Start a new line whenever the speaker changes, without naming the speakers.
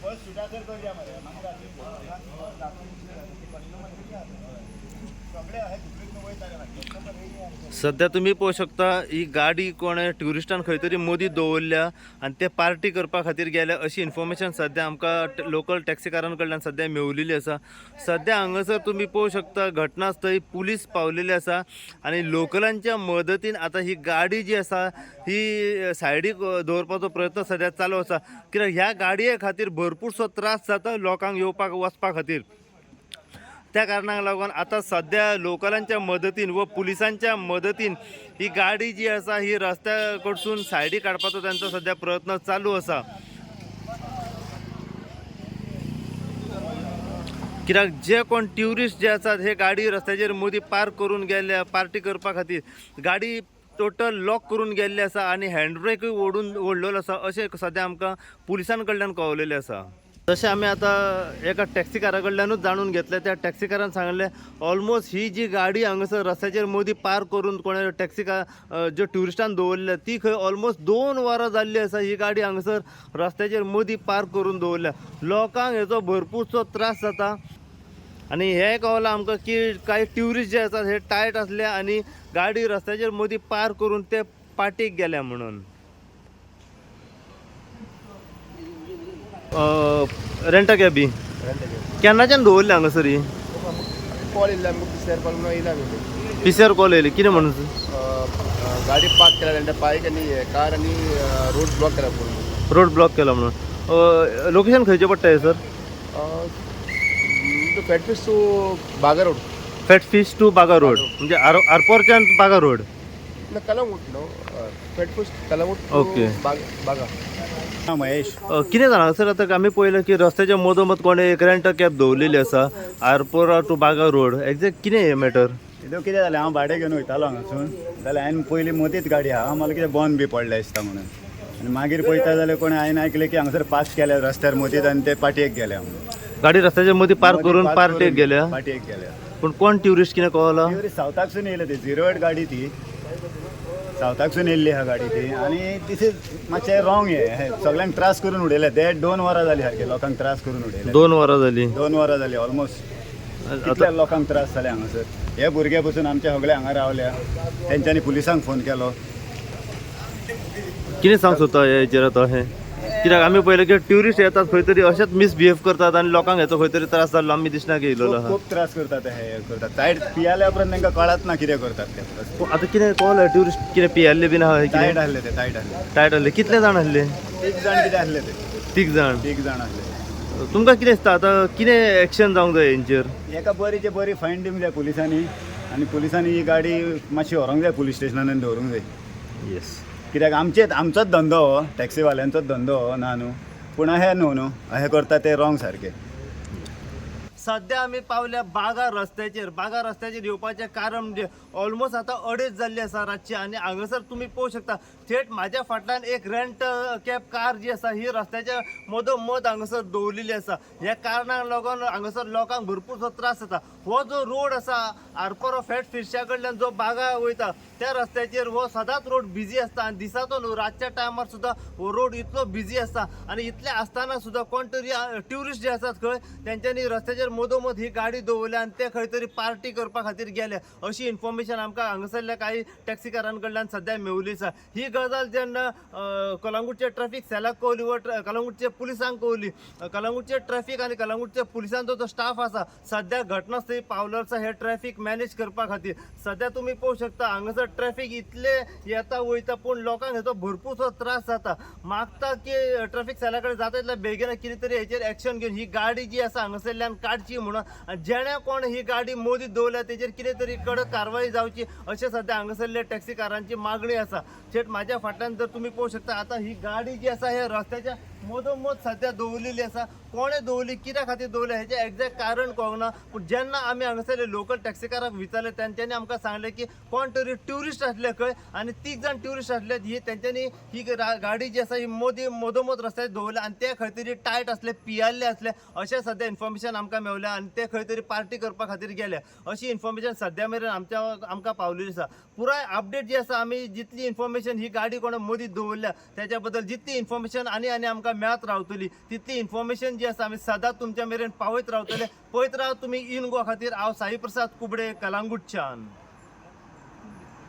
बस सुटासर करूया
सध्या तुम्ही पळोवंक शकता ही गाडी कोणे ट्युरिस्टान खंय तरी मोदी दवरल्या आणि ते पार्टी करपा खातीर गेल्या अशी इन्फॉर्मेशन सध्या आमकां लोकल टॅक्सीकारां कडल्यान सध्या मेवलेली आसा। सध्या हांगासर तुम्ही पळोवंक शकता घटनास्थळी पुलीस पावलेले आसा आणि लोकलांच्या मदतीन आता ही गाडी जी आसा ही सायडीक दवरपाचो प्रयत्न सध्या चालू आसा, कित्याक ह्या गाडये खातीर भरपूरसो त्रास जाता लोकांक येवपाक वचपा खातीर। त्या कारणाक लागून आता सध्या लोकलांच्या मदतीन व पुलिसांच्या मदतीन ही गाडी जी आसा ही रस्त्या कडसून सायडी काडपाचो त्यांचा सध्या प्रयत्न चालू आसा। कित्याक जे कोण ट्युरिस्ट जे आसात हे गाडी रस्त्याचेर मदीं पार्क करून गेल्या पार्टी करपा खातीर गाडी टोटल लॉक करून गेल्ली आसा आणि हँडब्रेकूय ओडलेलो आसा अशें सध्या आमकां पुलिसां कडल्यान कळवलेलें आसा। जशें आमी आतां एका टॅक्सीकारा कडल्यानूच जाणून घेतलें, त्या टॅक्सीकारान सांगलें ऑलमोस्ट ही जी गाडी हांगासर रस्त्याचेर मदीं पार्क करून कोणे ज्यो ट्युरिस्टान दवरल्या ती खंय ऑलमोस्ट 2 वरां जाल्ली आसा ही गाडी हांगासर रस्त्याचेर मदीं पार्क करून दवरल्या। लोकांक हेचो भरपूरसो त्रास जाता आणि हे कळलां आमकां की काही ट्युरिस्ट जे आसात हे टायट आसले आणि गाडी रस्त्याचेर मदीं पार्क करून ते पार्टीक गेल्या म्हणून। रेंटा कॅबी केन्नाच्यान दवरली हांगासर ही?
कॉल येयला पिसीआर कॉल म्हणून येयला
पीसीआर कॉल येयली कितें म्हणून?
गाडी पार्क केला तेंच्या बायक आनी कार आनी रोड ब्लॉक केला म्हणून।
रोड ब्लॉक केला म्हणून। लोकेशन खंयचें पडटा हे सर?
फॅटफिश टू बागा रोड।
फॅटफिश टू बागा रोड म्हणजे आरपोरच्यान बागा रोड?
कलंगूट न्हू, फॅटफिश कलंगूट
ओके
बागा। महेश
कितें जाणा सर आता आमी पळयलें की रस्त्याच्या मदोमद कोणे एक रेंट कॅब दवरलेली आसा आरपोरा टू बागा रोड। एक्झॅक्ट कितें हे मॅटर?
कितें जालें हांव भाडें घेवन वयतालो हांगासून जाल्यार हांवें पयलीं मदींच गाडी आहा म्हाका कितें बंद बी पडलें दिसता म्हणून आनी मागीर पळयता जाल्यार कोणें हांवें आयकलें की हांगासर पास केल्या रस्त्यार मदींच आनी ते पाटयेक गेल्या म्हणून।
गाडी रस्त्याच्या मदीं पार्क करून पार्टीक गेल्या?
पाटयेक गेल्या।
पूण कोण ट्युरिस्ट कितें कळला?
सावथाकसून येयले ते 08 गाडी ती सावथाकसून येयल्ली आहा गाडी ती आनी दिस इज मातशें रॉंग हे सगळ्यांक त्रास करून उडयले ते 2 वरां जालीं सारके लोकांक त्रास करून उडयले।
2 वरां जालीं?
2 वरां जालीं ऑलमोस्ट। कितल्या लोकांक त्रास जाले हांगासर। हे भुरगे पसून आमचे सगळे हांगा रावल्या तेंच्यांनी पुलिसांक फोन केलो।
कितें सांग सोदता हेचेर आतां हे? कित्याक आमी पळयलें की ट्युरिस्ट येतात खंय तरी अशेंच मिसबिहेव करतात आनी लोकांक हेचो खंय तरी त्रास जाल्लो आमी दिसना की येयलो आहा।
खूब त्रास करतात हे करतात टायट पियाल्या उपरांत तांकां कळत ना कितें करतात ते।
आतां कितें कळलें ट्युरिस्ट कितें पियेल्ले बीन आहा?
टायट आहले ते टायट आहले।
टायट आहले? कितले जाण आहले?
3 जाण कितें आहले ते।
3 जाण?
3 जाण आहले।
तुमकां कितें दिसता आतां कितें एक्शन जावंक जाय हेंचेर?
एका बरीचे बरी फायन दिवंक जाय पुलिसांनी आनी पुलिसांनी ही गाडी मातशी व्हरोंक जाय पुलीस स्टेशनान आनी दवरूंक जाय।
येस।
कित्याक आमचोच धंदो हो टॅक्सीवाल्यांचोच धंदो हो ना न्हू, पूण अहें न्हू अहें करता ते रॉंग सारकें।
सध्या आमी पावल्या बागा रस्त्याचेर येवपाचें कारण म्हणजे ऑलमोस्ट आता 2:30 जाल्ली आसा रातची आणि हांगासर तुम्ही पळोवंक शकता थेट म्हाज्या फाटल्यान एक रेंट कॅब कार जी आसा ही रस्त्याच्या मदोमद हांगासर दवरलेली आसा। ह्या कारणाक लागून हांगासर लोकांक भरपूरसो त्रास जाता। हो जो रोड आसा आरपोरा फॅटफिशच्या कडल्यान जो बागा वयता त्या रस्त्याचेर हो सदांच रोड बिजी आसता आणि दिसाचो न्हू रातच्या टायमार सुद्दां हो रोड इतलो बिजी आसता आणि इतले आसतना सुद्दां कोण तरी ट्युरिस्ट जे आसात खंय तेंच्यांनी रस्त्याचेर मदोमद ही गाडी दवरल्या आणि ते खंय तरी पार्टी करपा खातीर गेले अशी इन्फॉर्मेशन आमकां हांगासरल्या काही टॅक्सीकारां कडल्यान सध्या मेवली आसा। ही गजाल जेन्ना कलंगूटच्या ट्रॅफिक सेलाक कळली व कलंगूटच्या पुलिसांक कळली, कलंगूटचे ट्रॅफिक आणि कलंगूटच्या पुलिसांचो जो स्टाफ आसा सध्या घटनास्थळी पावलो आसा हे ट्रॅफिक मॅनेज करपा खातीर। सध्या तुम्ही पळोवंक शकता हांगासर ट्रॅफिक इतले येता वयता पूण लोकांक हेचो भरपूरसो त्रास जाता। मागता की ट्रॅफिक सेला कडेन जाता तितल्या बेगीन कितें तरी हेचेर एक्शन घेवन ही गाडी जी आसा हांगासरल्यान काडची म्हणून जेणे कोण ही गाडी मोदीत दवरल्या तेचेर कितें तरी कडक कारवाई जावची अशें सध्या हांगासरल्या टॅक्सीकारांची मागणी आसा। थेट म्हाज्या फाटल्यान जर तुम्ही पळोवंक शकता आता ही गाडी जी आसा हे रस्त्याच्या मधोमध सध्या दवरलेली आसा कोणे दवरली कित्या खातीर दवरली हेचें एक्झॅक्ट कारण कळना पूण जेन्ना आमी हांगासरले लोकल टॅक्सीकाराक विचारले तेंच्यांनी आमकां सांगलें की कोण तरी ट्युरिस्ट आसले खंय आनी 3 जाण ट्युरिस्ट आसले ही तेंच्यांनी ही गाडी जी आसा ही मधोमध रस्त्यार दवरल्या आनी ते खंय तरी टायट आसले पियाल्ले आसले अशें सध्या इन्फॉर्मेशन आमकां मेवल्या आनी ते खंय तरी पार्टी करपा खातीर गेले अशी इन्फॉर्मेशन सध्या मेरेन आमकां पावलेली आसा पुराय अपडेट जी आसा आमी जितली इन्फॉर्मेशन ही गाडी कोणा मदीं दवरल्या त्याच्या बद्दल जितली इन्फॉर्मेशन आनी आमकां मेळत रावतली तितली इन्फॉर्मेशन जी आसा आमी सदांच तुमच्या मेरेन पावयत रावतले पळयत राव तुमी इन गोवा खातीर हांव साई प्रसाद कुबडे कलांगूटच्यान.